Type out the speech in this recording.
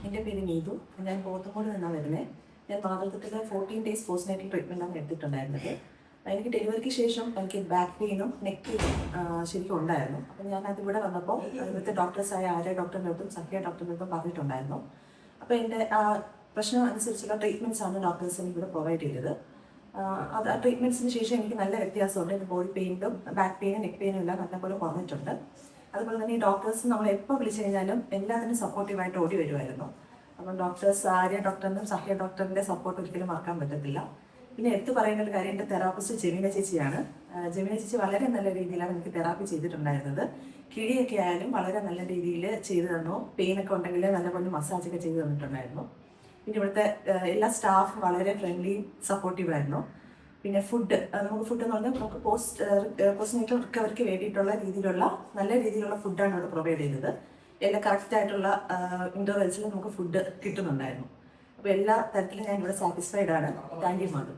എൻ്റെ പേര് നീതു. ഞാൻ പോത്തങ്കോട് നിന്നാണ് വരുന്നത്. ഞാൻ മാതൃത്വത്തിൽ 14 days പോസ്റ്റ്നൈറ്റൽ ട്രീറ്റ്മെൻറ്റാണ് എടുത്തിട്ടുണ്ടായിരുന്നത്. എനിക്ക് ഡെലിവറിക്ക് ശേഷം എനിക്ക് ബാക്ക് പെയിനും നെക്ക് പെയിനും ശരിക്കും ഉണ്ടായിരുന്നു. അപ്പം ഞാൻ അതിവിടെ വന്നപ്പോൾ ഇവിടുത്തെ ഡോക്ടേഴ്സായ ആര്യ ഡോക്ടറിൻ്റെ അടുത്തും സഖ്യ ഡോക്ടറിൻ്റെ അടുത്തും പറഞ്ഞിട്ടുണ്ടായിരുന്നു. അപ്പോൾ എൻ്റെ പ്രശ്നം അനുസരിച്ചുള്ള ട്രീറ്റ്മെൻറ്റ്സാണ് ഡോക്ടേഴ്സ് എനിക്ക് ഇവിടെ പ്രൊവൈഡ് ചെയ്തത്. അത് ആ ട്രീറ്റ്മെൻറ്റ്സിന് ശേഷം എനിക്ക് നല്ല വ്യത്യാസമുണ്ട്. എൻ്റെ ബോഡി പെയിനും ബാക്ക് പെയിനും നെക്ക് പെയിനും എല്ലാം നല്ലപോലെ കുറഞ്ഞിട്ടുണ്ട്. അതുപോലെ തന്നെ ഈ ഡോക്ടേഴ്സ് നമ്മൾ എപ്പോൾ വിളിച്ചു കഴിഞ്ഞാലും എല്ലാത്തിനും സപ്പോർട്ടീവായിട്ട് ഓടി വരുമായിരുന്നു. അപ്പം ഡോക്ടേഴ്സ് ആര്യ ഡോക്ടറിനും സഹ്യ ഡോക്ടറിൻ്റെ സപ്പോർട്ട് ഒരിക്കലും മറക്കാൻ പറ്റത്തില്ല. പിന്നെ എടുത്തു പറയുന്ന ഒരു കാര്യം, എൻ്റെ തെറാപ്പിസ്റ്റ് ജെമിന ചേച്ചിയാണ്. ജെമിന ചേച്ചി വളരെ നല്ല രീതിയിലാണ് എനിക്ക് തെറാപ്പി ചെയ്തിട്ടുണ്ടായിരുന്നത്. കിഴിയൊക്കെ ആയാലും വളരെ നല്ല രീതിയിൽ ചെയ്തു തന്നു. പെയിനൊക്കെ ഉണ്ടെങ്കിൽ നല്ലപോലെ മസാജൊക്കെ ചെയ്തു തന്നിട്ടുണ്ടായിരുന്നു. പിന്നെ ഇവിടുത്തെ എല്ലാ സ്റ്റാഫും വളരെ ഫ്രണ്ട്ലി സപ്പോർട്ടീവായിരുന്നു. പിന്നെ ഫുഡ്, നമുക്ക് ഫുഡ് എന്ന് പറഞ്ഞാൽ നമുക്ക് പോസ്റ്റ്നൈറ്റൽ റിക്കവറിക്ക് വേണ്ടിയിട്ടുള്ള രീതിയിലുള്ള നല്ല രീതിയിലുള്ള ഫുഡാണ് ഇവിടെ പ്രൊവൈഡ് ചെയ്തത്. എല്ലാം കറക്റ്റായിട്ടുള്ള ഇൻ്റർവെൽസിൽ നമുക്ക് ഫുഡ് കിട്ടുന്നുണ്ടായിരുന്നു. അപ്പോൾ എല്ലാ തരത്തിലും ഞാൻ ഇവിടെ സാറ്റിസ്ഫൈഡ് ആണ്. Thank you madam.